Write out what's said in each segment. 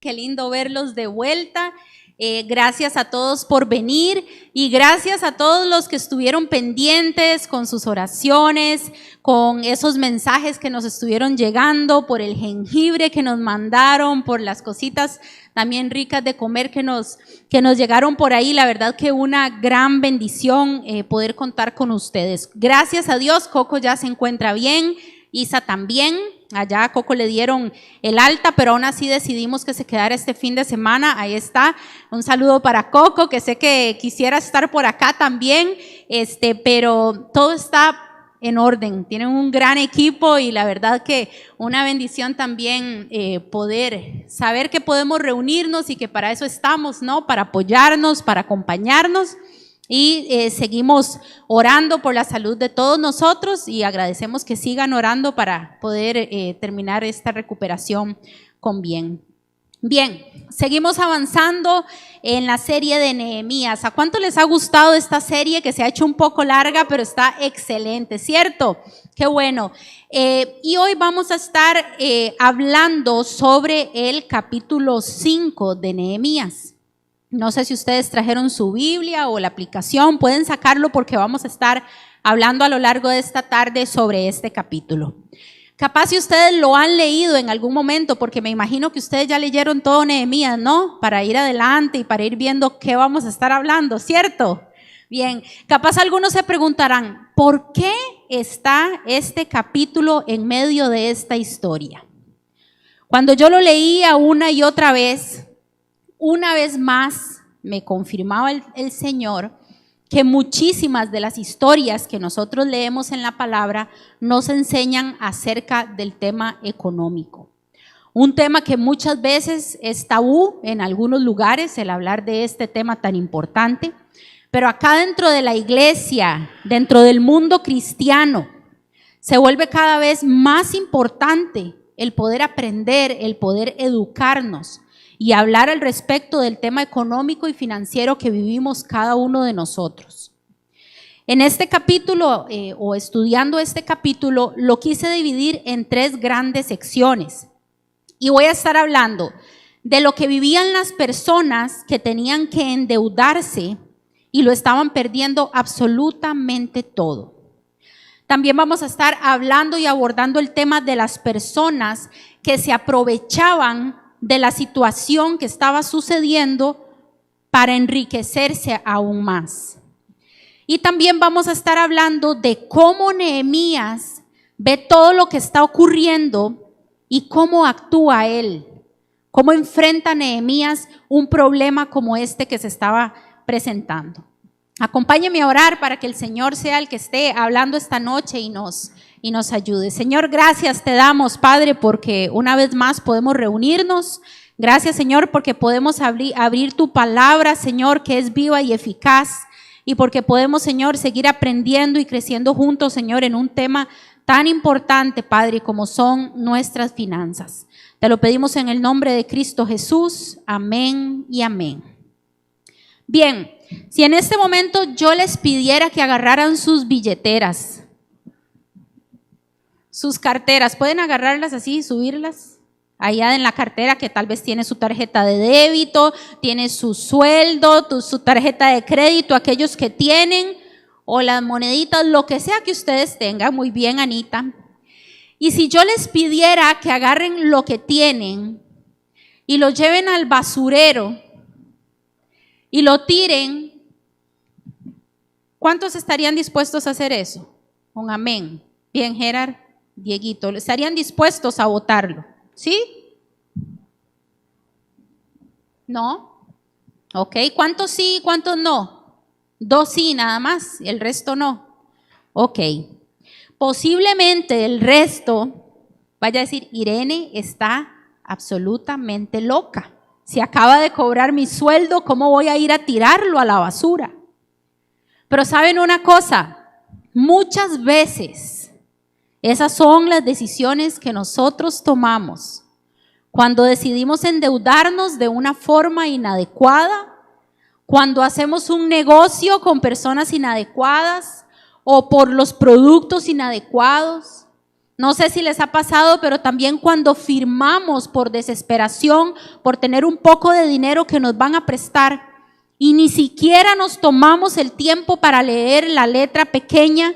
Qué lindo verlos de vuelta. Gracias a todos por venir y gracias a todos los que estuvieron pendientes con sus oraciones, con esos mensajes que nos estuvieron llegando, por el jengibre que nos mandaron, por las cositas también ricas de comer que nos llegaron por ahí. La verdad que una gran bendición poder contar con ustedes. Gracias a Dios, Coco ya se encuentra bien, Isa también. Allá a Coco le dieron el alta, pero aún así decidimos que se quedara este fin de semana. Ahí está, un saludo para Coco, que sé que quisiera estar por acá también, pero todo está en orden. Tienen un gran equipo y la verdad que una bendición también poder saber que podemos reunirnos y que para eso estamos, ¿no? Para apoyarnos, para acompañarnos. Y seguimos orando por la salud de todos nosotros y agradecemos que sigan orando para poder terminar esta recuperación con bien. Bien, seguimos avanzando en la serie de Nehemías. ¿A cuánto les ha gustado esta serie que se ha hecho un poco larga, pero está excelente, ¿cierto? Qué bueno. Y hoy vamos a estar hablando sobre el capítulo 5 de Nehemías. No sé si ustedes trajeron su Biblia o la aplicación, pueden sacarlo porque vamos a estar hablando a lo largo de esta tarde sobre este capítulo. Capaz si ustedes lo han leído en algún momento, porque me imagino que ustedes ya leyeron todo Nehemías, ¿no? Para ir adelante y para ir viendo qué vamos a estar hablando, ¿cierto? Bien, capaz algunos se preguntarán, ¿por qué está este capítulo en medio de esta historia? Cuando yo lo leía una y otra vez más me confirmaba el Señor que muchísimas de las historias que nosotros leemos en la palabra nos enseñan acerca del tema económico. Un tema que muchas veces es tabú en algunos lugares, el hablar de este tema tan importante, pero acá dentro de la iglesia, dentro del mundo cristiano, se vuelve cada vez más importante el poder aprender, el poder educarnos y hablar al respecto del tema económico y financiero que vivimos cada uno de nosotros. En este capítulo, o estudiando este capítulo, lo quise dividir en 3 grandes secciones. Y voy a estar hablando de lo que vivían las personas que tenían que endeudarse y lo estaban perdiendo absolutamente todo. También vamos a estar hablando y abordando el tema de las personas que se aprovechaban de la situación que estaba sucediendo para enriquecerse aún más. Y también vamos a estar hablando de cómo Nehemías ve todo lo que está ocurriendo y cómo actúa él, cómo enfrenta Nehemías un problema como este que se estaba presentando. Acompáñenme a orar para que el Señor sea el que esté hablando esta noche y nos ayude. Señor, gracias te damos, Padre, porque una vez más podemos reunirnos. Gracias, Señor, porque podemos abrir tu palabra, Señor, que es viva y eficaz. Y porque podemos, Señor, seguir aprendiendo y creciendo juntos, Señor, en un tema tan importante, Padre, como son nuestras finanzas. Te lo pedimos en el nombre de Cristo Jesús. Amén y amén. Bien, si en este momento yo les pidiera que agarraran sus billeteras, sus carteras, pueden agarrarlas así, subirlas allá en la cartera que tal vez tiene su tarjeta de débito, tiene su sueldo, su tarjeta de crédito, aquellos que tienen, o las moneditas, lo que sea que ustedes tengan. Muy bien, Anita. Y si yo les pidiera que agarren lo que tienen y lo lleven al basurero y lo tiren, ¿cuántos estarían dispuestos a hacer eso? Un amén. Bien, Gerard, Dieguito, ¿estarían dispuestos a votarlo? ¿Sí? ¿No? Ok, ¿cuántos sí y cuántos no? 2 sí nada más, el resto no. Ok, posiblemente el resto vaya a decir, Irene está absolutamente loca. Si acaba de cobrar mi sueldo, ¿cómo voy a ir a tirarlo a la basura? Pero ¿saben una cosa? Muchas veces esas son las decisiones que nosotros tomamos cuando decidimos endeudarnos de una forma inadecuada, cuando hacemos un negocio con personas inadecuadas o por los productos inadecuados. No sé si les ha pasado, pero también cuando firmamos por desesperación, por tener un poco de dinero que nos van a prestar y ni siquiera nos tomamos el tiempo para leer la letra pequeña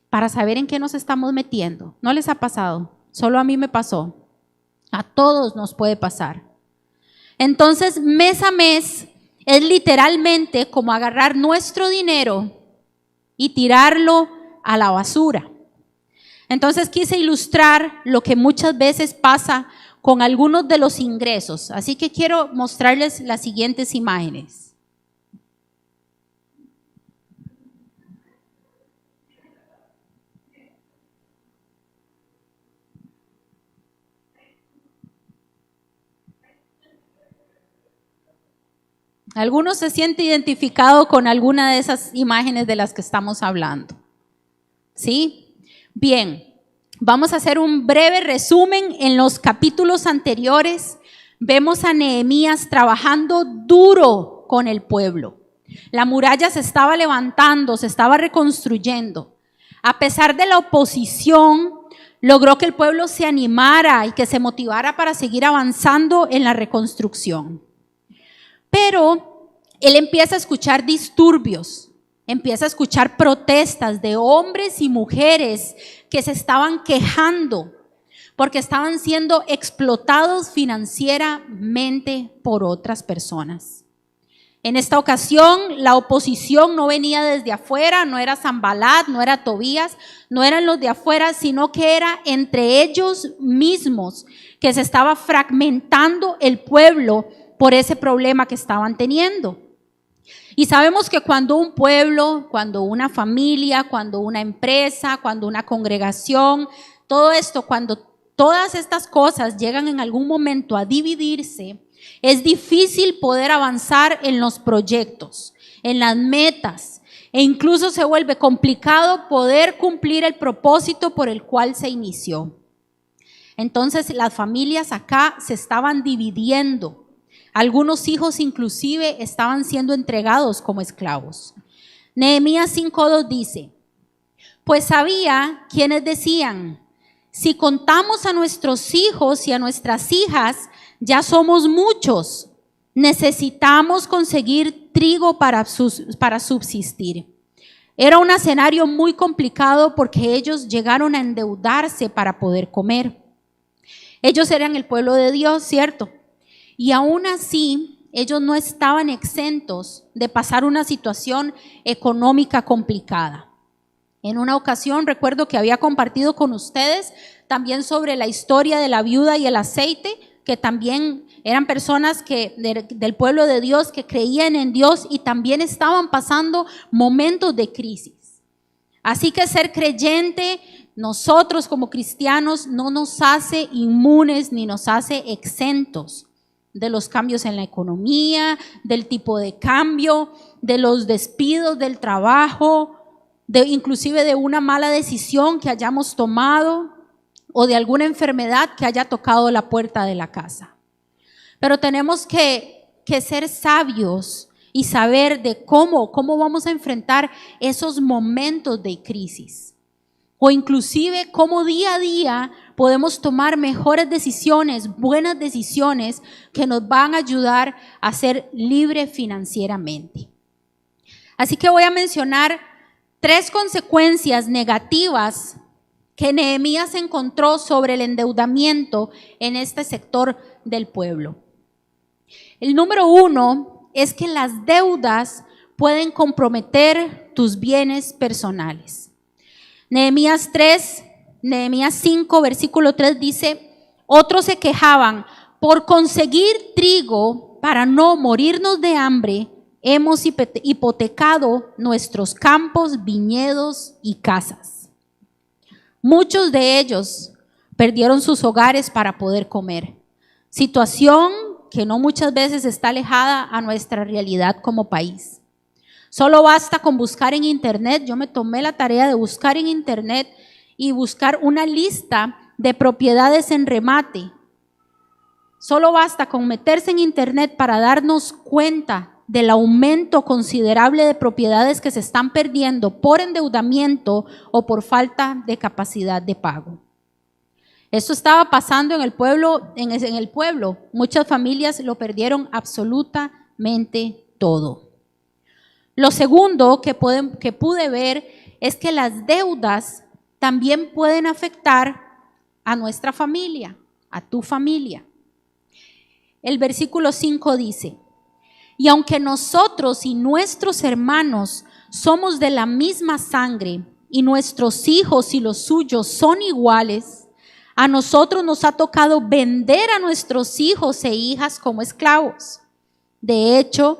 para saber en qué nos estamos metiendo. ¿No les ha pasado? Solo a mí me pasó. A todos nos puede pasar. Entonces, mes a mes es literalmente como agarrar nuestro dinero y tirarlo a la basura. Entonces quise ilustrar lo que muchas veces pasa con algunos de los ingresos. Así que quiero mostrarles las siguientes imágenes. Algunos se sienten identificados con alguna de esas imágenes de las que estamos hablando. ¿Sí? Bien, vamos a hacer un breve resumen. En los capítulos anteriores vemos a Nehemías trabajando duro con el pueblo. La muralla se estaba levantando, se estaba reconstruyendo. A pesar de la oposición, logró que el pueblo se animara y que se motivara para seguir avanzando en la reconstrucción. Pero él empieza a escuchar disturbios, empieza a escuchar protestas de hombres y mujeres que se estaban quejando porque estaban siendo explotados financieramente por otras personas. En esta ocasión, la oposición no venía desde afuera, no era Sanbalat, no era Tobías, no eran los de afuera, sino que era entre ellos mismos que se estaba fragmentando el pueblo por ese problema que estaban teniendo. Y sabemos que cuando un pueblo, cuando una familia, cuando una empresa, cuando una congregación, todo esto, cuando todas estas cosas llegan en algún momento a dividirse, es difícil poder avanzar en los proyectos, en las metas, e incluso se vuelve complicado poder cumplir el propósito por el cual se inició. Entonces las familias acá se estaban dividiendo. Algunos hijos inclusive estaban siendo entregados como esclavos. Nehemías 5:2 dice: pues había quienes decían, si contamos a nuestros hijos y a nuestras hijas, ya somos muchos, necesitamos conseguir trigo para subsistir. Era un escenario muy complicado porque ellos llegaron a endeudarse para poder comer. Ellos eran el pueblo de Dios, ¿cierto? Y aún así, ellos no estaban exentos de pasar una situación económica complicada. En una ocasión recuerdo que había compartido con ustedes también sobre la historia de la viuda y el aceite, que también eran personas del pueblo de Dios que creían en Dios y también estaban pasando momentos de crisis. Así que ser creyente, nosotros como cristianos, no nos hace inmunes ni nos hace exentos de los cambios en la economía, del tipo de cambio, de los despidos del trabajo, inclusive de una mala decisión que hayamos tomado o de alguna enfermedad que haya tocado la puerta de la casa. Pero tenemos que ser sabios y saber de cómo vamos a enfrentar esos momentos de crisis. O inclusive cómo día a día podemos tomar mejores decisiones, buenas decisiones que nos van a ayudar a ser libres financieramente. Así que voy a mencionar 3 consecuencias negativas que Nehemías encontró sobre el endeudamiento en este sector del pueblo. El número 1 es que las deudas pueden comprometer tus bienes personales. Nehemías 5, versículo 3 dice: otros se quejaban, por conseguir trigo para no morirnos de hambre, hemos hipotecado nuestros campos, viñedos y casas. Muchos de ellos perdieron sus hogares para poder comer. Situación que no muchas veces está alejada a nuestra realidad como país. Solo basta con buscar en internet. Yo me tomé la tarea de buscar en internet y buscar una lista de propiedades en remate. Solo basta con meterse en internet para darnos cuenta del aumento considerable de propiedades que se están perdiendo por endeudamiento o por falta de capacidad de pago. Esto estaba pasando en el pueblo, en el pueblo. Muchas familias lo perdieron absolutamente todo. Lo segundo que pude ver es que las deudas también pueden afectar a nuestra familia, a tu familia. El versículo 5 dice: y aunque nosotros y nuestros hermanos somos de la misma sangre y nuestros hijos y los suyos son iguales, a nosotros nos ha tocado vender a nuestros hijos e hijas como esclavos. De hecho,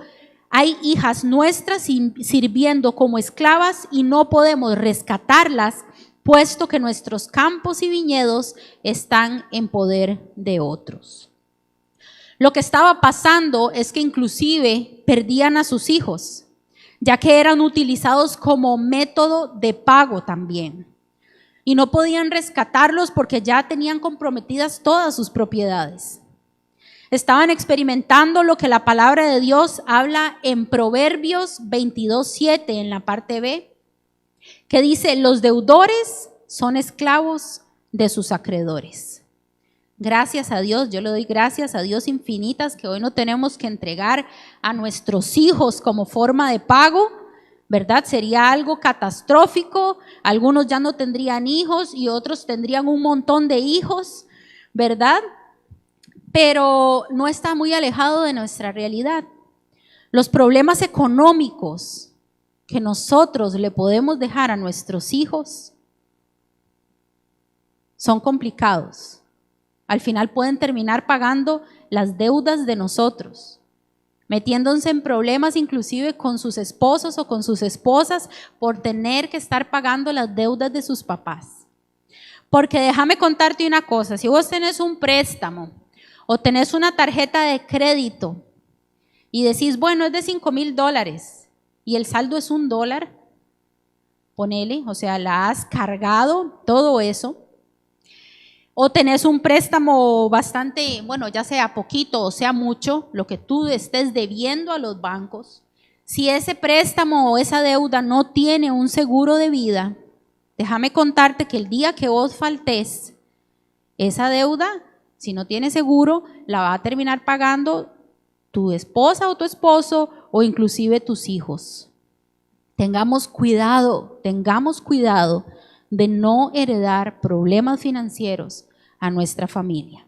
hay hijas nuestras sirviendo como esclavas y no podemos rescatarlas, puesto que nuestros campos y viñedos están en poder de otros. Lo que estaba pasando es que inclusive perdían a sus hijos, ya que eran utilizados como método de pago también. Y no podían rescatarlos porque ya tenían comprometidas todas sus propiedades. Estaban experimentando lo que la palabra de Dios habla en Proverbios 22:7 en la parte B, que dice: los deudores son esclavos de sus acreedores. Gracias a Dios, yo le doy gracias a Dios infinitas que hoy no tenemos que entregar a nuestros hijos como forma de pago, ¿verdad? Sería algo catastrófico. Algunos ya no tendrían hijos y otros tendrían un montón de hijos, ¿verdad? Pero no está muy alejado de nuestra realidad. Los problemas económicos que nosotros le podemos dejar a nuestros hijos son complicados. Al final pueden terminar pagando las deudas de nosotros, metiéndose en problemas inclusive con sus esposos o con sus esposas por tener que estar pagando las deudas de sus papás. Porque déjame contarte una cosa: si vos tenés un préstamo o tenés una tarjeta de crédito y decís, bueno, es de $5,000 y el saldo es $1, ponele, o sea, la has cargado, todo eso. O tenés un préstamo bastante, bueno, ya sea poquito o sea mucho, lo que tú estés debiendo a los bancos. Si ese préstamo o esa deuda no tiene un seguro de vida, déjame contarte que el día que vos faltes, esa deuda, si no tiene seguro, la va a terminar pagando tu esposa o tu esposo o inclusive tus hijos. Tengamos cuidado de no heredar problemas financieros a nuestra familia.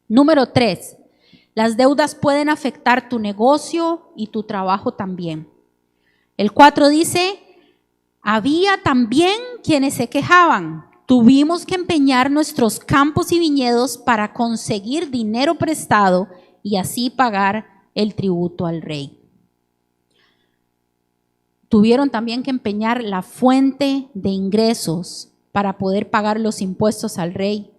Número 3, las deudas pueden afectar tu negocio y tu trabajo también. El 4 dice: había también quienes se quejaban. Tuvimos que empeñar nuestros campos y viñedos para conseguir dinero prestado y así pagar el tributo al rey. Tuvieron también que empeñar la fuente de ingresos para poder pagar los impuestos al rey.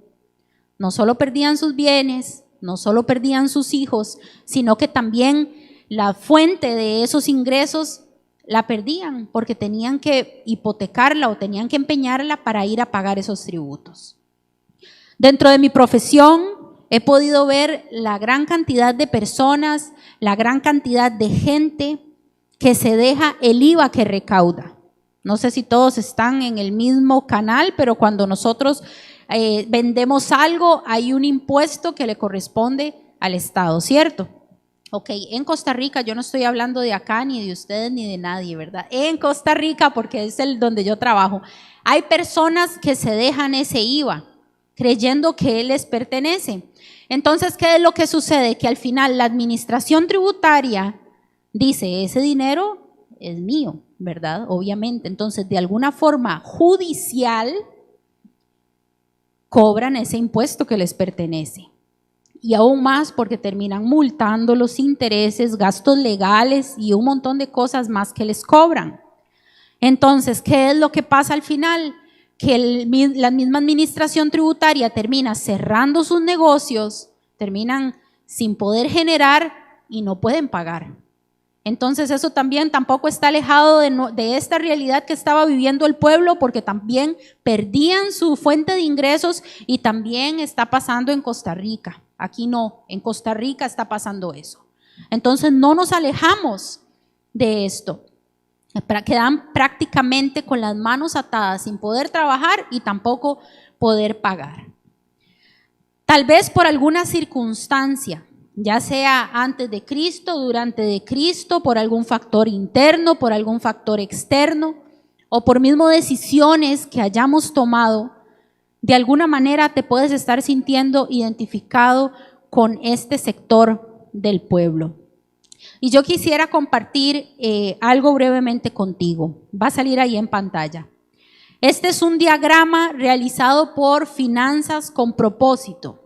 No solo perdían sus bienes, no solo perdían sus hijos, sino que también la fuente de esos ingresos la perdían porque tenían que hipotecarla o tenían que empeñarla para ir a pagar esos tributos. Dentro de mi profesión he podido ver la gran cantidad de personas, la gran cantidad de gente que se deja el IVA que recauda. No sé si todos están en el mismo canal, pero cuando nosotros vendemos algo, hay un impuesto que le corresponde al Estado, ¿cierto? Ok, en Costa Rica, yo no estoy hablando de acá, ni de ustedes, ni de nadie, ¿verdad? En Costa Rica, porque es donde yo trabajo, hay personas que se dejan ese IVA, creyendo que les pertenece. Entonces, ¿qué es lo que sucede? Que al final la administración tributaria dice, ese dinero es mío, ¿verdad? Obviamente. Entonces, de alguna forma judicial, cobran ese impuesto que les pertenece. Y aún más porque terminan multando los intereses, gastos legales y un montón de cosas más que les cobran. Entonces, ¿qué es lo que pasa al final? Que la misma administración tributaria termina cerrando sus negocios, terminan sin poder generar y no pueden pagar. Entonces eso también tampoco está alejado de esta realidad que estaba viviendo el pueblo, porque también perdían su fuente de ingresos y también está pasando en Costa Rica. Aquí no, en Costa Rica está pasando eso. Entonces no nos alejamos de esto. Quedan prácticamente con las manos atadas sin poder trabajar y tampoco poder pagar. Tal vez por alguna circunstancia, ya sea antes de Cristo, durante de Cristo, por algún factor interno, por algún factor externo, o por mismo decisiones que hayamos tomado, de alguna manera te puedes estar sintiendo identificado con este sector del pueblo. Y yo quisiera compartir algo brevemente contigo. Va a salir ahí en pantalla. Este es un diagrama realizado por Finanzas con Propósito.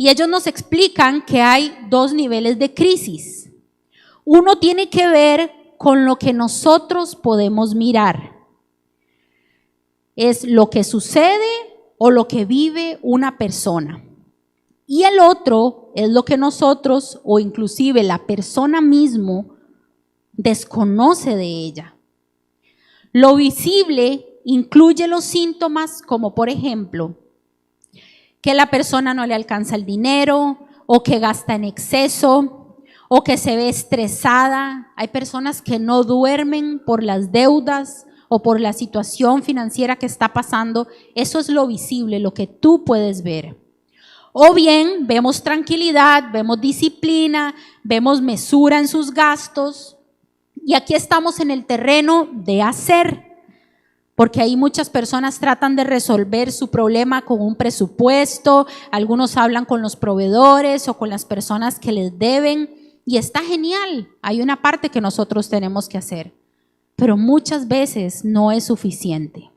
Y ellos nos explican que hay dos niveles de crisis. Uno tiene que ver con lo que nosotros podemos mirar. Es lo que sucede o lo que vive una persona. Y el otro es lo que nosotros o inclusive la persona mismo desconoce de ella. Lo visible incluye los síntomas como por ejemplo que la persona no le alcanza el dinero o que gasta en exceso o que se ve estresada. Hay personas que no duermen por las deudas o por la situación financiera que está pasando. Eso es lo visible, lo que tú puedes ver. O bien vemos tranquilidad, vemos disciplina, vemos mesura en sus gastos. Y aquí estamos en el terreno de hacer, porque ahí muchas personas tratan de resolver su problema con un presupuesto, algunos hablan con los proveedores o con las personas que les deben, y está genial, hay una parte que nosotros tenemos que hacer, pero muchas veces no es suficiente.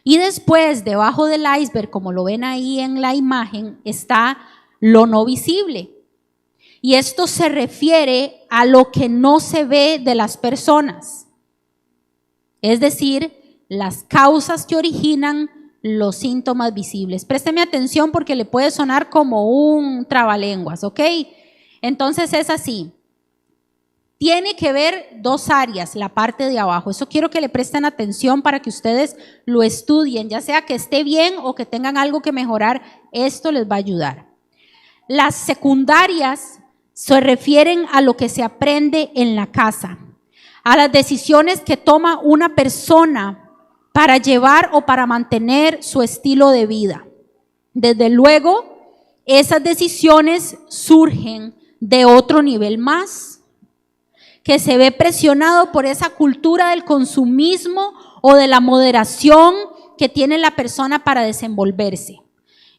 Y después, debajo del iceberg, como lo ven ahí en la imagen, está lo no visible. Y esto se refiere a lo que no se ve de las personas. Es decir, las causas que originan los síntomas visibles. Présteme atención porque le puede sonar como un trabalenguas, ¿ok? Entonces es así. Tiene que ver dos áreas, la parte de abajo. Eso quiero que le presten atención para que ustedes lo estudien, ya sea que esté bien o que tengan algo que mejorar, esto les va a ayudar. Las secundarias se refieren a lo que se aprende en la casa, a las decisiones que toma una persona para llevar o para mantener su estilo de vida. Desde luego, esas decisiones surgen de otro nivel más, que se ve presionado por esa cultura del consumismo o de la moderación que tiene la persona para desenvolverse.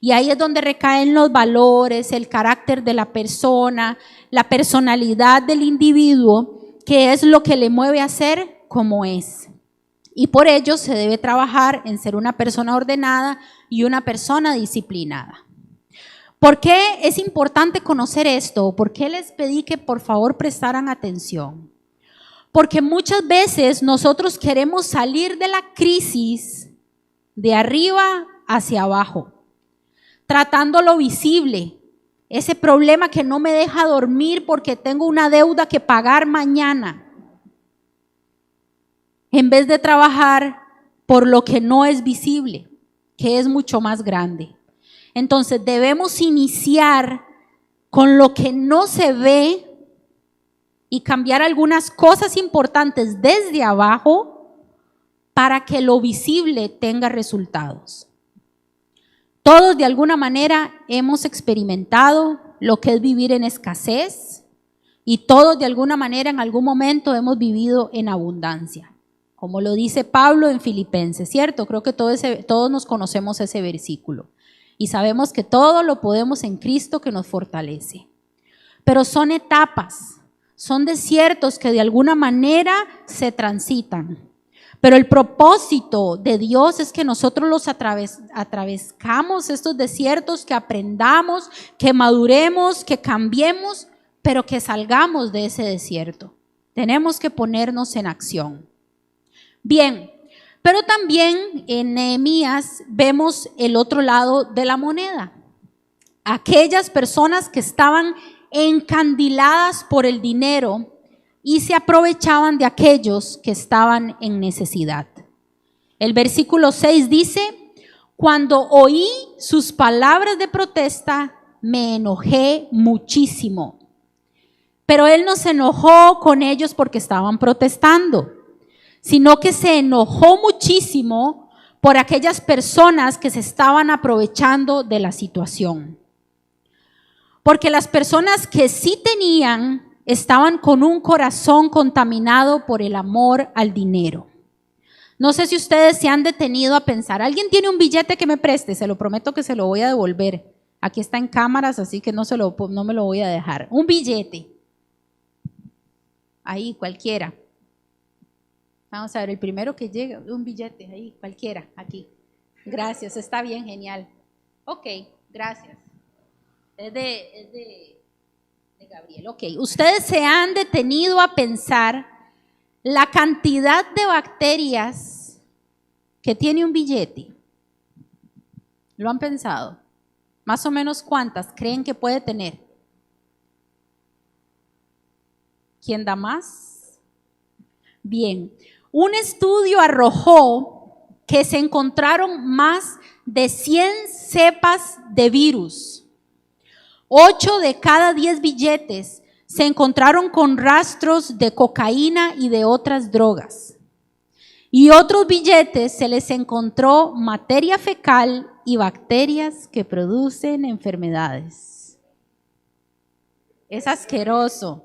Y ahí es donde recaen los valores, el carácter de la persona, la personalidad del individuo, que es lo que le mueve a ser como es. Y por ello se debe trabajar en ser una persona ordenada y una persona disciplinada. ¿Por qué es importante conocer esto? ¿Por qué les pedí que por favor prestaran atención? Porque muchas veces nosotros queremos salir de la crisis de arriba hacia abajo, tratando lo visible, ese problema que no me deja dormir porque tengo una deuda que pagar mañana, en vez de trabajar por lo que no es visible, que es mucho más grande. Entonces debemos iniciar con lo que no se ve y cambiar algunas cosas importantes desde abajo para que lo visible tenga resultados. Todos de alguna manera hemos experimentado lo que es vivir en escasez y todos de alguna manera en algún momento hemos vivido en abundancia. Como lo dice Pablo en Filipenses, ¿cierto? Creo que todos nos conocemos ese versículo. Y sabemos que todo lo podemos en Cristo que nos fortalece. Pero son etapas, son desiertos que de alguna manera se transitan. Pero el propósito de Dios es que nosotros los atravescamos estos desiertos, que aprendamos, que maduremos, que cambiemos, pero que salgamos de ese desierto. Tenemos que ponernos en acción. Bien, pero también en Nehemías vemos el otro lado de la moneda. Aquellas personas que estaban encandiladas por el dinero y se aprovechaban de aquellos que estaban en necesidad. El versículo 6 dice: cuando oí sus palabras de protesta, me enojé muchísimo. Pero él no se enojó con ellos porque estaban protestando, sino que se enojó muchísimo por aquellas personas que se estaban aprovechando de la situación. Porque las personas que sí tenían estaban con un corazón contaminado por el amor al dinero. No sé si ustedes se han detenido a pensar, ¿alguien tiene un billete que me preste? Se lo prometo que se lo voy a devolver. Aquí está en cámaras, así que no me lo voy a dejar. Un billete. Ahí, cualquiera. Vamos a ver, el primero que llega, un billete, ahí, cualquiera, aquí. Gracias, está bien, genial. Ok, gracias. Es de Gabriel. Ok, ustedes se han detenido a pensar la cantidad de bacterias que tiene un billete. ¿Lo han pensado? Más o menos ¿cuántas creen que puede tener? ¿Quién da más? Bien, un estudio arrojó que se encontraron más de 100 cepas de virus. 8 de cada 10 billetes se encontraron con rastros de cocaína y de otras drogas. Y otros billetes se les encontró materia fecal y bacterias que producen enfermedades. Es asqueroso.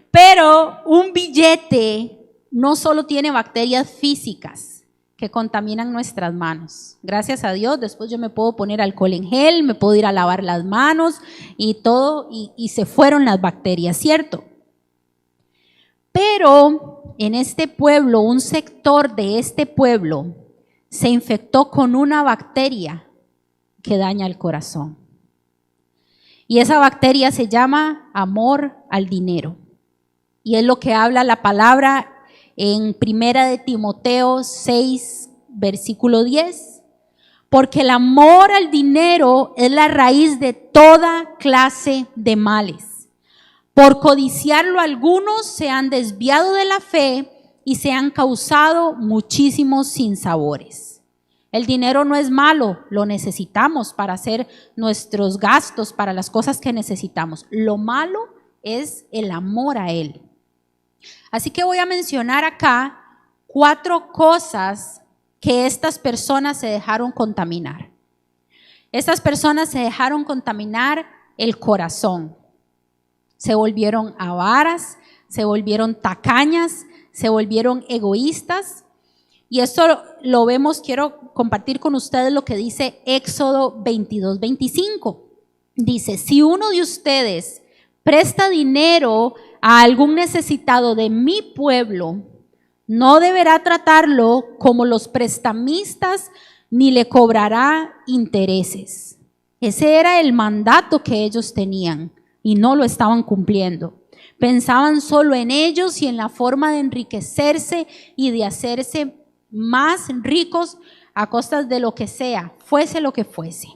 Pero un billete no solo tiene bacterias físicas que contaminan nuestras manos. Gracias a Dios, después yo me puedo poner alcohol en gel, me puedo ir a lavar las manos y todo, y se fueron las bacterias, ¿cierto? Pero en este pueblo, un sector de este pueblo se infectó con una bacteria que daña el corazón. Y esa bacteria se llama amor al dinero. Y es lo que habla la palabra en 1 de Timoteo 6, versículo 10. Porque el amor al dinero es la raíz de toda clase de males. Por codiciarlo algunos se han desviado de la fe y se han causado muchísimos sinsabores. El dinero no es malo, lo necesitamos para hacer nuestros gastos, para las cosas que necesitamos. Lo malo es el amor a él. Así que voy a mencionar acá 4 cosas que estas personas se dejaron contaminar. Estas personas se dejaron contaminar el corazón. Se volvieron avaras, se volvieron tacañas, se volvieron egoístas. Y esto lo vemos, quiero compartir con ustedes lo que dice Éxodo 22, 25. Dice, si uno de ustedes presta dinero a algún necesitado de mi pueblo, no deberá tratarlo como los prestamistas ni le cobrará intereses. Ese era el mandato que ellos tenían y no lo estaban cumpliendo. Pensaban solo en ellos y en la forma de enriquecerse y de hacerse más ricos a costas de lo que sea, fuese lo que fuese.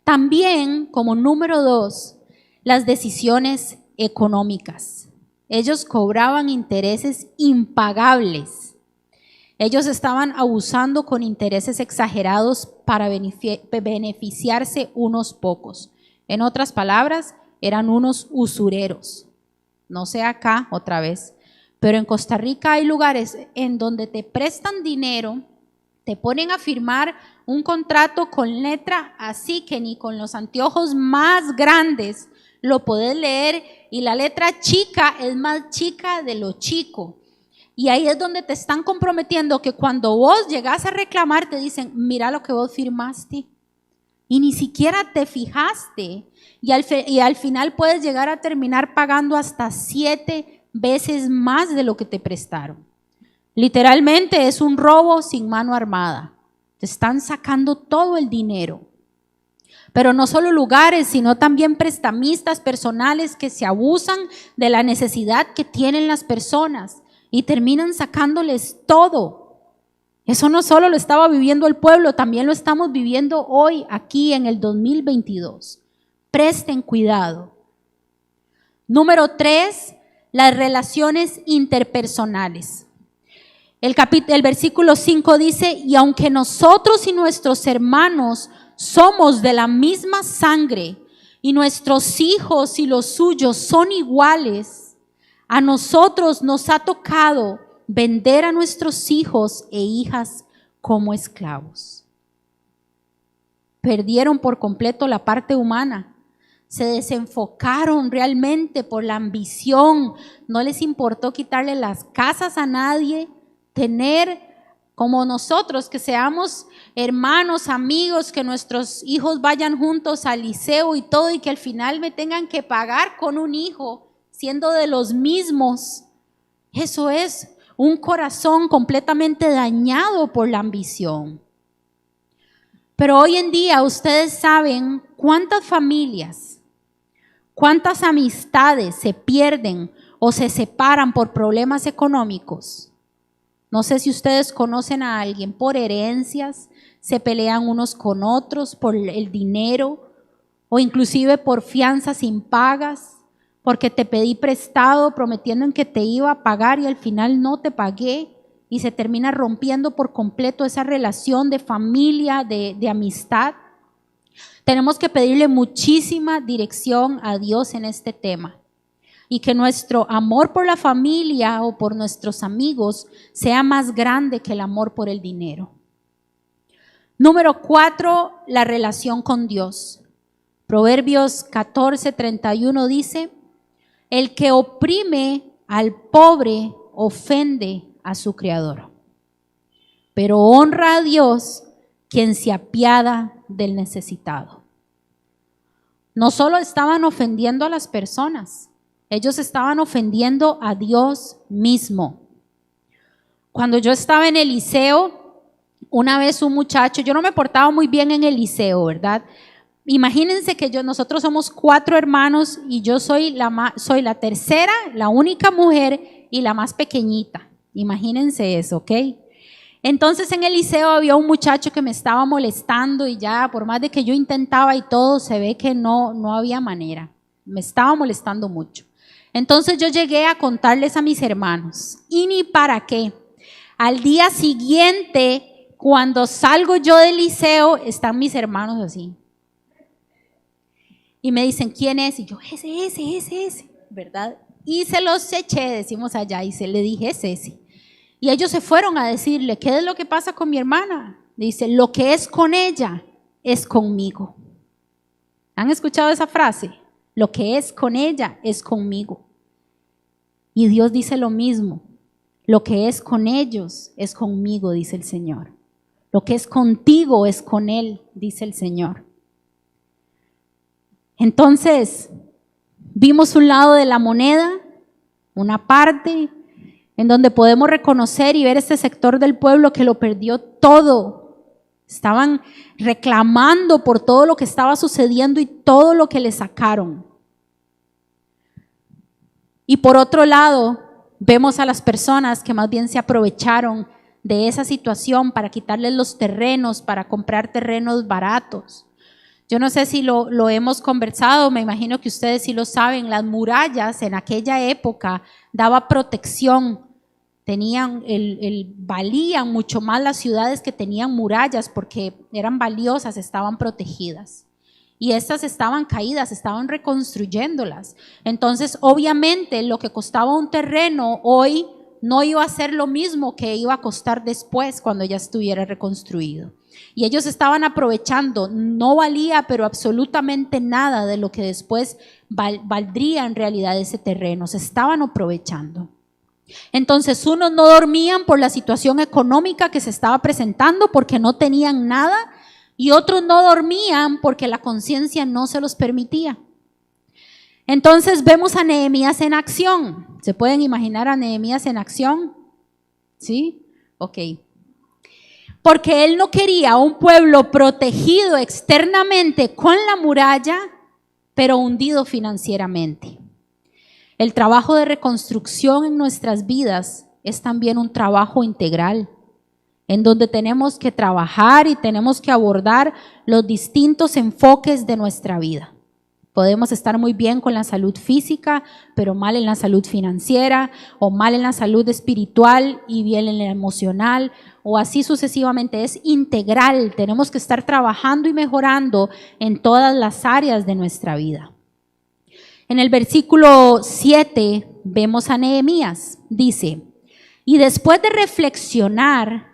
También, como número 2, las decisiones económicas. Ellos cobraban intereses impagables. Ellos estaban abusando con intereses exagerados para beneficiarse unos pocos. En otras palabras, eran unos usureros. No sé acá otra vez, pero en Costa Rica hay lugares en donde te prestan dinero, te ponen a firmar un contrato con letra así que ni con los anteojos más grandes lo podés leer, y la letra chica es más chica de lo chico. Y ahí es donde te están comprometiendo que cuando vos llegás a reclamar te dicen, mira lo que vos firmaste. Y ni siquiera te fijaste. Y al final puedes llegar a terminar pagando hasta 7 veces más de lo que te prestaron. Literalmente es un robo sin mano armada. Te están sacando todo el dinero. Pero no solo lugares, sino también prestamistas personales que se abusan de la necesidad que tienen las personas y terminan sacándoles todo. Eso no solo lo estaba viviendo el pueblo, también lo estamos viviendo hoy, aquí en el 2022. Presten cuidado. Número 3, las relaciones interpersonales. El versículo 5 dice, y aunque nosotros y nuestros hermanos somos de la misma sangre y nuestros hijos y los suyos son iguales, a nosotros nos ha tocado vender a nuestros hijos e hijas como esclavos. Perdieron por completo la parte humana. Se desenfocaron realmente por la ambición. No les importó quitarle las casas a nadie, tener como nosotros, que seamos hermanos, amigos, que nuestros hijos vayan juntos al liceo y todo, y que al final me tengan que pagar con un hijo siendo de los mismos. Eso es un corazón completamente dañado por la ambición. Pero hoy en día ustedes saben cuántas familias, cuántas amistades se pierden o se separan por problemas económicos. No sé si ustedes conocen a alguien por herencias, se pelean unos con otros por el dinero o inclusive por fianzas impagas, porque te pedí prestado prometiendo en que te iba a pagar y al final no te pagué y se termina rompiendo por completo esa relación de familia, de amistad. Tenemos que pedirle muchísima dirección a Dios en este tema y que nuestro amor por la familia o por nuestros amigos sea más grande que el amor por el dinero. Número 4, la relación con Dios. Proverbios 14:31 dice: el que oprime al pobre ofende a su Creador, pero honra a Dios quien se apiada del necesitado. No solo estaban ofendiendo a las personas, ellos estaban ofendiendo a Dios mismo. Cuando yo estaba en el liceo, una vez un muchacho, yo no me portaba muy bien en el liceo, ¿verdad? Imagínense que nosotros somos 4 hermanos y yo soy la tercera, la única mujer y la más pequeñita. Imagínense eso, ¿ok? Entonces en el liceo había un muchacho que me estaba molestando y ya por más de que yo intentaba y todo, se ve que no había manera. Me estaba molestando mucho. Entonces yo llegué a contarles a mis hermanos y ni para qué. Al día siguiente, cuando salgo yo del liceo, están mis hermanos así. Y me dicen, ¿quién es? Y yo, ese, ¿verdad? Y se los eché, decimos allá, y le dije, es ese. Y ellos se fueron a decirle, ¿qué es lo que pasa con mi hermana? Dice, lo que es con ella es conmigo. ¿Han escuchado esa frase? Lo que es con ella es conmigo. Y Dios dice lo mismo. Lo que es con ellos es conmigo, dice el Señor. Lo que es contigo es con Él, dice el Señor. Entonces, vimos un lado de la moneda, una parte en donde podemos reconocer y ver este sector del pueblo que lo perdió todo. Estaban reclamando por todo lo que estaba sucediendo y todo lo que le sacaron. Y por otro lado, vemos a las personas que más bien se aprovecharon de esa situación para quitarles los terrenos, para comprar terrenos baratos. Yo no sé si lo hemos conversado, me imagino que ustedes sí lo saben, las murallas en aquella época daba protección, valían mucho más las ciudades que tenían murallas porque eran valiosas, estaban protegidas. Y estas estaban caídas, estaban reconstruyéndolas. Entonces, obviamente, lo que costaba un terreno hoy no iba a ser lo mismo que iba a costar después cuando ya estuviera reconstruido. Y ellos estaban aprovechando, no valía pero absolutamente nada de lo que después valdría en realidad ese terreno, se estaban aprovechando. Entonces unos no dormían por la situación económica que se estaba presentando porque no tenían nada y otros no dormían porque la conciencia no se los permitía. Entonces vemos a Nehemías en acción. ¿Se pueden imaginar a Nehemías en acción? ¿Sí? Ok. Porque él no quería un pueblo protegido externamente con la muralla, pero hundido financieramente. El trabajo de reconstrucción en nuestras vidas es también un trabajo integral, en donde tenemos que trabajar y tenemos que abordar los distintos enfoques de nuestra vida. Podemos estar muy bien con la salud física, pero mal en la salud financiera, o mal en la salud espiritual y bien en la emocional, o así sucesivamente. Es integral, tenemos que estar trabajando y mejorando en todas las áreas de nuestra vida. En el versículo 7 vemos a Nehemías, dice: Y después de reflexionar,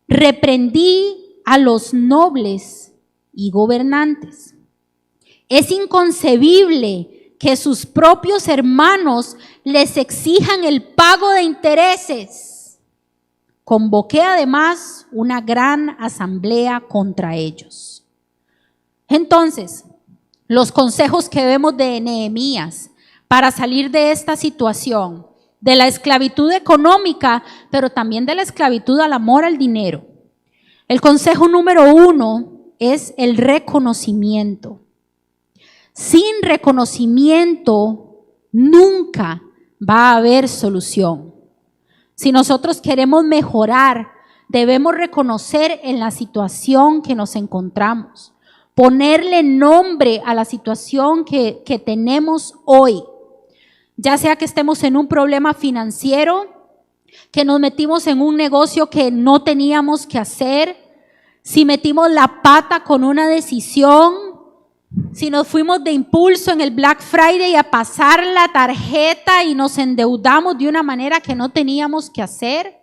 reprendí a los nobles y gobernantes. Es inconcebible que sus propios hermanos les exijan el pago de intereses. Convoqué además una gran asamblea contra ellos. Entonces, los consejos que vemos de Nehemías para salir de esta situación, de la esclavitud económica, pero también de la esclavitud al amor al dinero. El consejo número 1 es el reconocimiento. Sin reconocimiento nunca va a haber solución. Si nosotros queremos mejorar, debemos reconocer en la situación que nos encontramos, ponerle nombre a la situación que tenemos hoy. Ya sea que estemos en un problema financiero, que nos metimos en un negocio que no teníamos que hacer, si metimos la pata con una decisión, si nos fuimos de impulso en el Black Friday a pasar la tarjeta y nos endeudamos de una manera que no teníamos que hacer,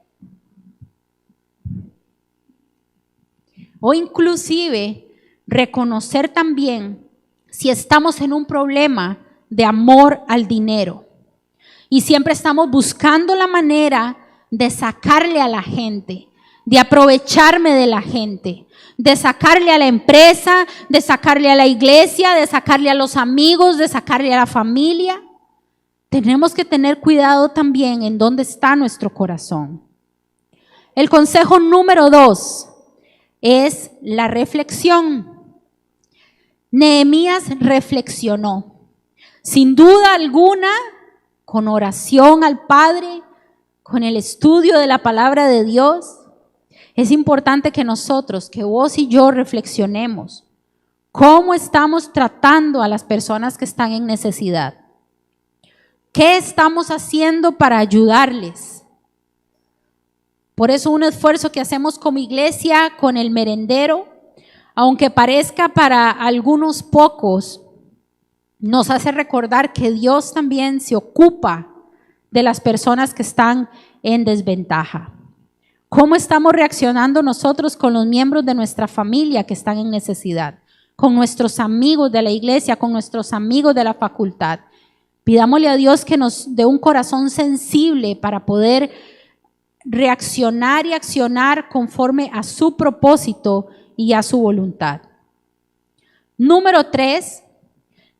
o inclusive reconocer también si estamos en un problema de amor al dinero y siempre estamos buscando la manera de sacarle a la gente, de aprovecharme de la gente, de sacarle a la empresa, de sacarle a la iglesia, de sacarle a los amigos, de sacarle a la familia. Tenemos que tener cuidado también en dónde está nuestro corazón. El consejo número 2 es la reflexión. Nehemías reflexionó. Sin duda alguna, con oración al Padre, con el estudio de la palabra de Dios, es importante que nosotros, que vos y yo reflexionemos cómo estamos tratando a las personas que están en necesidad. ¿Qué estamos haciendo para ayudarles? Por eso un esfuerzo que hacemos como iglesia con el merendero, aunque parezca para algunos pocos, nos hace recordar que Dios también se ocupa de las personas que están en desventaja. ¿Cómo estamos reaccionando nosotros con los miembros de nuestra familia que están en necesidad? Con nuestros amigos de la iglesia, con nuestros amigos de la facultad. Pidámosle a Dios que nos dé un corazón sensible para poder reaccionar y accionar conforme a su propósito y a su voluntad. Número 3,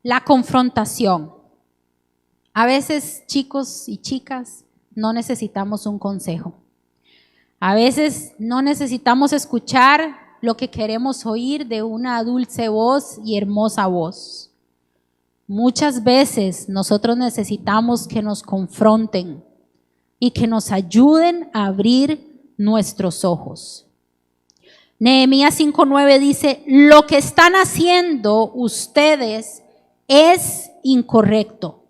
la confrontación. A veces, chicos y chicas, no necesitamos un consejo. A veces no necesitamos escuchar lo que queremos oír de una dulce voz y hermosa voz. Muchas veces nosotros necesitamos que nos confronten y que nos ayuden a abrir nuestros ojos. Nehemías 5:9 dice, lo que están haciendo ustedes es incorrecto.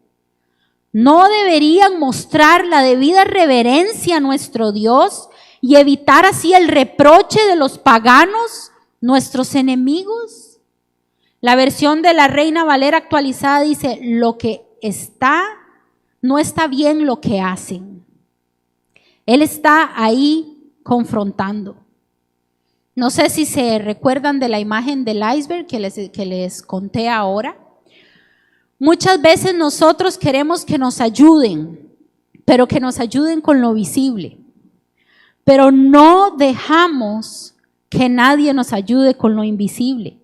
No deberían mostrar la debida reverencia a nuestro Dios y evitar así el reproche de los paganos, nuestros enemigos. La versión de la Reina Valera actualizada dice, no está bien lo que hacen. Él está ahí confrontando. No sé si se recuerdan de la imagen del iceberg que les conté ahora. Muchas veces nosotros queremos que nos ayuden, pero que nos ayuden con lo visible. Pero no dejamos que nadie nos ayude con lo invisible.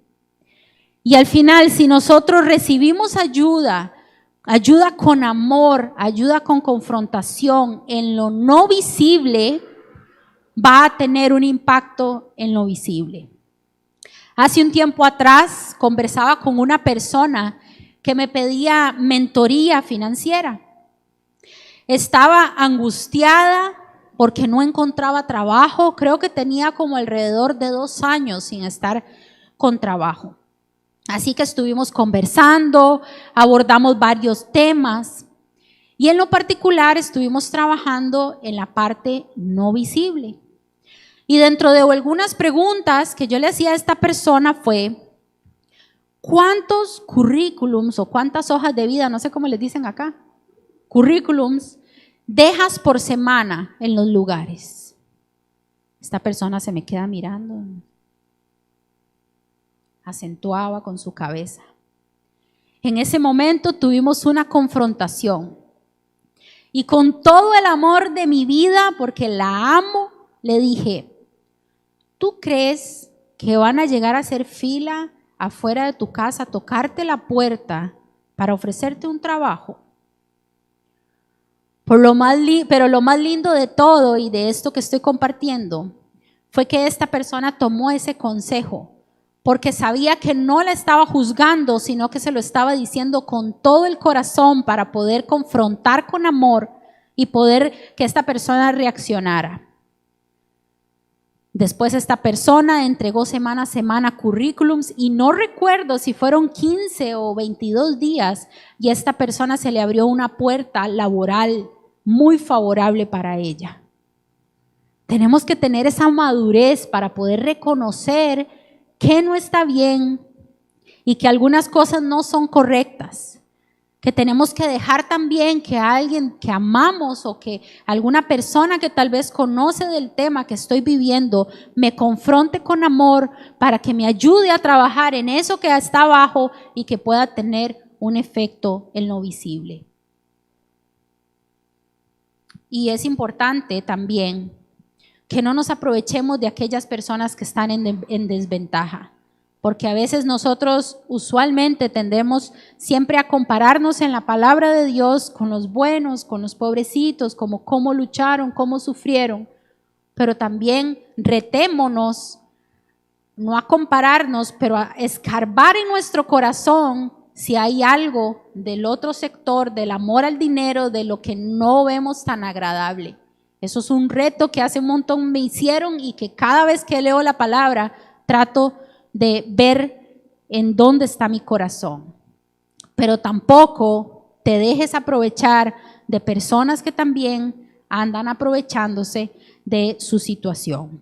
Y al final, si nosotros recibimos ayuda con amor, ayuda con confrontación en lo no visible, va a tener un impacto en lo visible. Hace un tiempo atrás conversaba con una persona que me pedía mentoría financiera. Estaba angustiada porque no encontraba trabajo. Creo que tenía como alrededor de 2 años sin estar con trabajo. Así que estuvimos conversando, abordamos varios temas y en lo particular estuvimos trabajando en la parte no visible. Y dentro de algunas preguntas que yo le hacía a esta persona fue, ¿cuántos currículums o cuántas hojas de vida, no sé cómo les dicen acá, currículums, dejas por semana en los lugares? Esta persona se me queda mirando, acentuaba con su cabeza. En ese momento tuvimos una confrontación y con todo el amor de mi vida, porque la amo, le dije: ¿tú crees que van a llegar a hacer fila afuera de tu casa, a tocarte la puerta para ofrecerte un trabajo? Pero lo más lindo de todo y de esto que estoy compartiendo fue que esta persona tomó ese consejo porque sabía que no la estaba juzgando, sino que se lo estaba diciendo con todo el corazón para poder confrontar con amor y poder que esta persona reaccionara. Después esta persona entregó semana a semana currículums y no recuerdo si fueron 15 o 22 días y a esta persona se le abrió una puerta laboral muy favorable para ella. Tenemos que tener esa madurez para poder reconocer que no está bien y que algunas cosas no son correctas. Que tenemos que dejar también que alguien que amamos o que alguna persona que tal vez conoce del tema que estoy viviendo me confronte con amor para que me ayude a trabajar en eso que está abajo y que pueda tener un efecto en lo visible. Y es importante también que no nos aprovechemos de aquellas personas que están en desventaja. Porque a veces nosotros usualmente tendemos siempre a compararnos en la palabra de Dios con los buenos, con los pobrecitos, como cómo lucharon, cómo sufrieron. Pero también retémonos, no a compararnos, pero a escarbar en nuestro corazón si hay algo del otro sector, del amor al dinero, de lo que no vemos tan agradable. Eso es un reto que hace un montón me hicieron y que cada vez que leo la palabra trato de ver en dónde está mi corazón. Pero tampoco te dejes aprovechar de personas que también andan aprovechándose de su situación.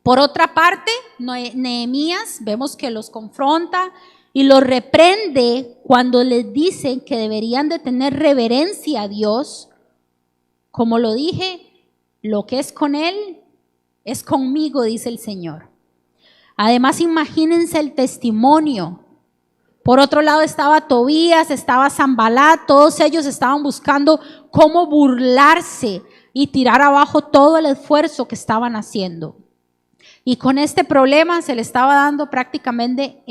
Por otra parte, Nehemías vemos que los confronta y los reprende cuando les dicen que deberían de tener reverencia a Dios. Como lo dije, lo que es con Él es conmigo, dice el Señor. Además, imagínense el testimonio. Por otro lado estaba Tobías, estaba Sanbalat, todos ellos estaban buscando cómo burlarse y tirar abajo todo el esfuerzo que estaban haciendo. Y con este problema se le estaba dando prácticamente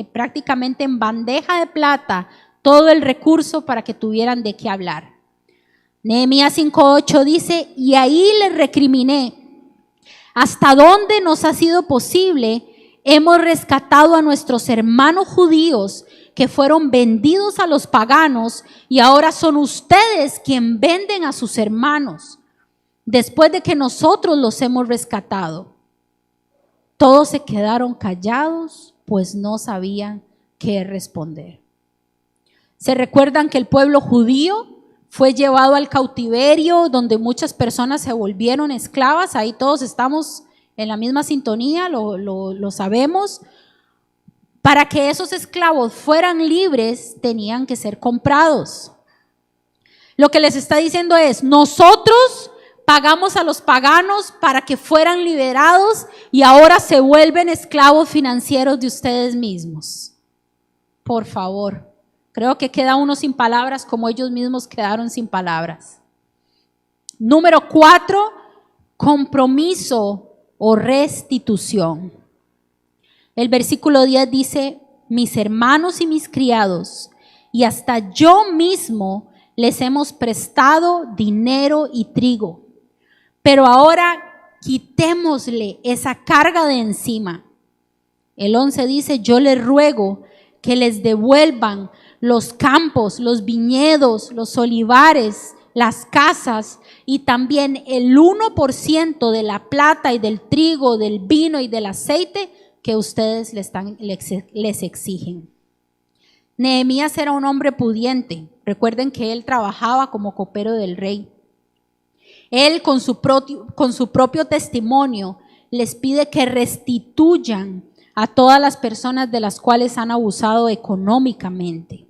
en bandeja de plata todo el recurso para que tuvieran de qué hablar. Nehemías 5:8 dice: y ahí les recriminé: ¿hasta dónde nos ha sido posible? Hemos rescatado a nuestros hermanos judíos que fueron vendidos a los paganos y ahora son ustedes quienes venden a sus hermanos después de que nosotros los hemos rescatado. Todos se quedaron callados, pues no sabían qué responder. ¿Se recuerdan que el pueblo judío fue llevado al cautiverio, donde muchas personas se volvieron esclavas? Ahí todos estamos en la misma sintonía, lo sabemos. Para que esos esclavos fueran libres, tenían que ser comprados. Lo que les está diciendo es: nosotros pagamos a los paganos para que fueran liberados y ahora se vuelven esclavos financieros de ustedes mismos. Por favor, creo que queda uno sin palabras como ellos mismos quedaron sin palabras. Número 4, compromiso o restitución. El versículo 10 dice: mis hermanos y mis criados, y hasta yo mismo les hemos prestado dinero y trigo. Pero ahora quitémosle esa carga de encima. El 11 dice: yo les ruego que les devuelvan los campos, los viñedos, los olivares, las casas y también el 1% de la plata y del trigo, del vino y del aceite que ustedes les exigen. Nehemías era un hombre pudiente. Recuerden que él trabajaba como copero del rey. Él con su propio testimonio les pide que restituyan a todas las personas de las cuales han abusado económicamente.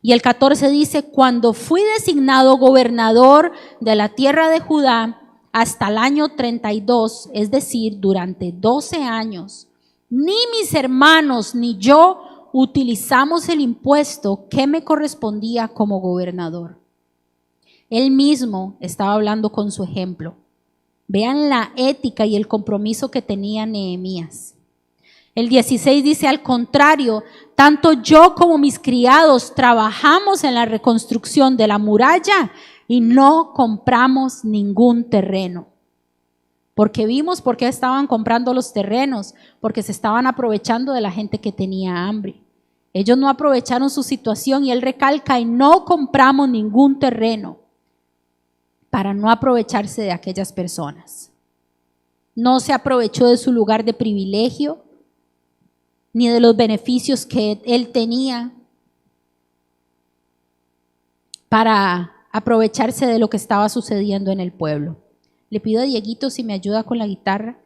Y el 14 dice, cuando fui designado gobernador de la tierra de Judá hasta el año 32, es decir, durante 12 años, ni mis hermanos ni yo utilizamos el impuesto que me correspondía como gobernador. Él mismo estaba hablando con su ejemplo. Vean la ética y el compromiso que tenía Nehemías. El 16 dice, al contrario, tanto yo como mis criados trabajamos en la reconstrucción de la muralla y no compramos ningún terreno. Porque vimos por qué estaban comprando los terrenos, porque se estaban aprovechando de la gente que tenía hambre. Ellos no aprovecharon su situación y él recalca, y no compramos ningún terreno para no aprovecharse de aquellas personas. No se aprovechó de su lugar de privilegio, ni de los beneficios que él tenía para aprovecharse de lo que estaba sucediendo en el pueblo. Le pido a Dieguito si me ayuda con la guitarra.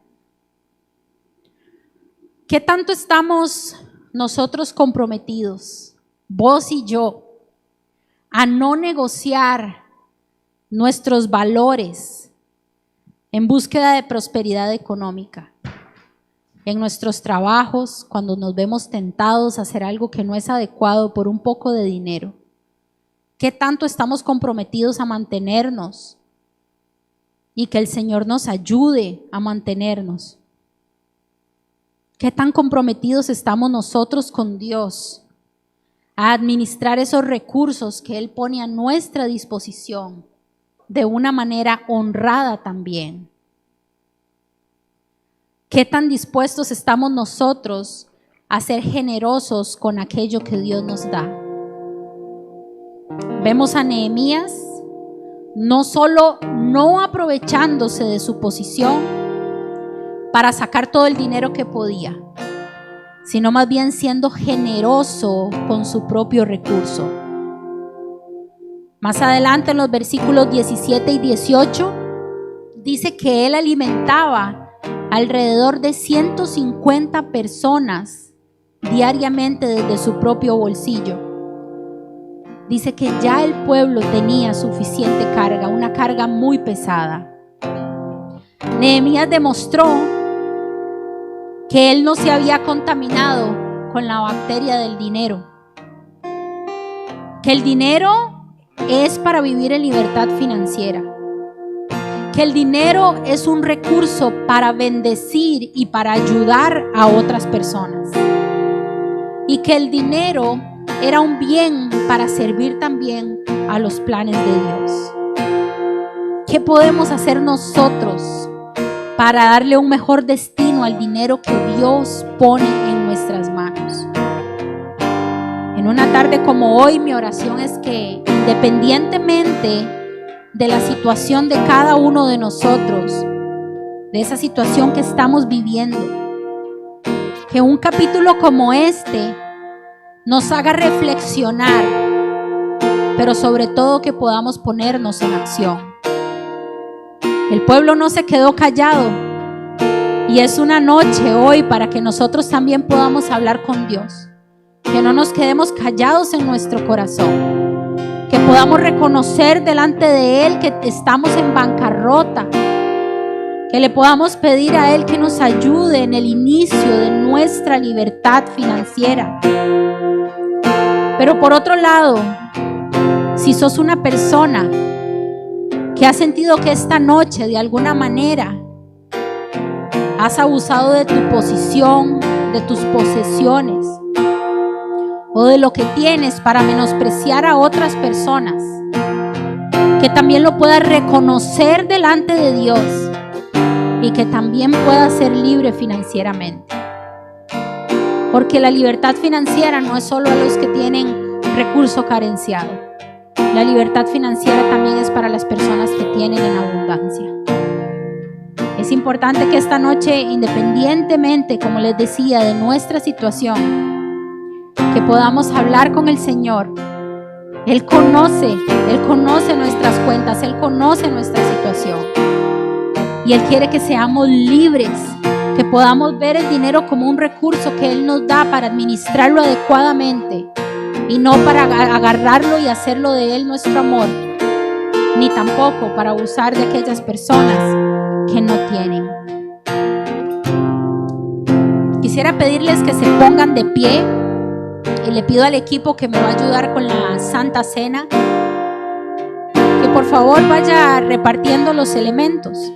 ¿Qué tanto estamos nosotros comprometidos, vos y yo, a no negociar nuestros valores en búsqueda de prosperidad económica? En nuestros trabajos, cuando nos vemos tentados a hacer algo que no es adecuado por un poco de dinero. ¿Qué tanto estamos comprometidos a mantenernos? Y que el Señor nos ayude a mantenernos. ¿Qué tan comprometidos estamos nosotros con Dios a administrar esos recursos que Él pone a nuestra disposición de una manera honrada también? ¿Qué tan dispuestos estamos nosotros a ser generosos con aquello que Dios nos da? Vemos a Nehemías no solo no aprovechándose de su posición para sacar todo el dinero que podía, sino más bien siendo generoso con su propio recurso. Más adelante en los versículos 17 y 18 dice que él alimentaba alrededor de 150 personas diariamente desde su propio bolsillo. Dice que ya el pueblo tenía suficiente carga, una carga muy pesada. Nehemías demostró que él no se había contaminado con la bacteria del dinero, que el dinero es para vivir en libertad financiera, que el dinero es un recurso para bendecir y para ayudar a otras personas, y que el dinero era un bien para servir también a los planes de Dios. ¿Qué podemos hacer nosotros para darle un mejor destino al dinero que Dios pone en nuestras manos? En una tarde como hoy, mi oración es que independientemente de la situación de cada uno de nosotros, de esa situación que estamos viviendo, que un capítulo como este nos haga reflexionar, pero sobre todo que podamos ponernos en acción. El pueblo no se quedó callado y es una noche hoy para que nosotros también podamos hablar con Dios, que no nos quedemos callados en nuestro corazón, que podamos reconocer delante de Él que estamos en bancarrota, que le podamos pedir a Él que nos ayude en el inicio de nuestra libertad financiera. Pero por otro lado, si sos una persona que ha sentido que esta noche de alguna manera has abusado de tu posición, de tus posesiones o de lo que tienes para menospreciar a otras personas, que también lo puedas reconocer delante de Dios y que también puedas ser libre financieramente. Porque la libertad financiera no es solo a los que tienen recurso carenciado. La libertad financiera también es para las personas que tienen en abundancia. Es importante que esta noche, independientemente, como les decía, de nuestra situación, que podamos hablar con el Señor. Él conoce nuestras cuentas, Él conoce nuestra situación. Y Él quiere que seamos libres, que podamos ver el dinero como un recurso que Él nos da para administrarlo adecuadamente y no para agarrarlo y hacerlo de él nuestro amor, ni tampoco para abusar de aquellas personas que no tienen. Quisiera pedirles que se pongan de pie y le pido al equipo que me va a ayudar con la Santa Cena que por favor vaya repartiendo los elementos.